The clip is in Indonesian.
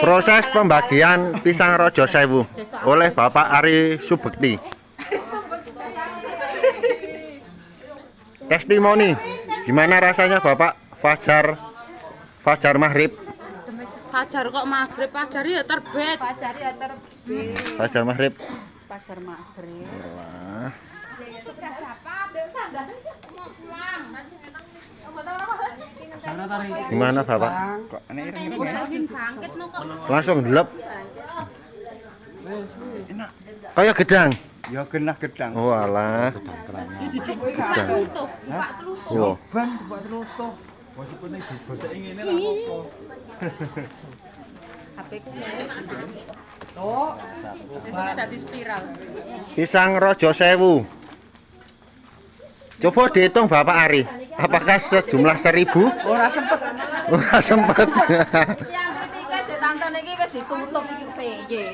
Proses pembagian pisang Rojo Sewu oleh Bapak Ari Subekti. Testimoni, gimana rasanya Bapak Fajar Maghrib? Fajar kok maghrib, Fajar ya terbit. Fajar Maghrib. Fajar maghrib. Wah. Gimana Bapak? Kok langsung delep? Kayak gedang. Ya genah gedang. Oh alah. Gedang. Wow. Ban Pak Teruso. Wasipune digosek ngene ra apa-apa. HP-ku oh, besoknya dadi spiral. Pisang Rojo Sewu. Coba dihitung Bapak Ari. Apakah sejumlah 1000? Ora sempet. Ora sempet. Yang ketiga je tante niki wis ditutup iki piye.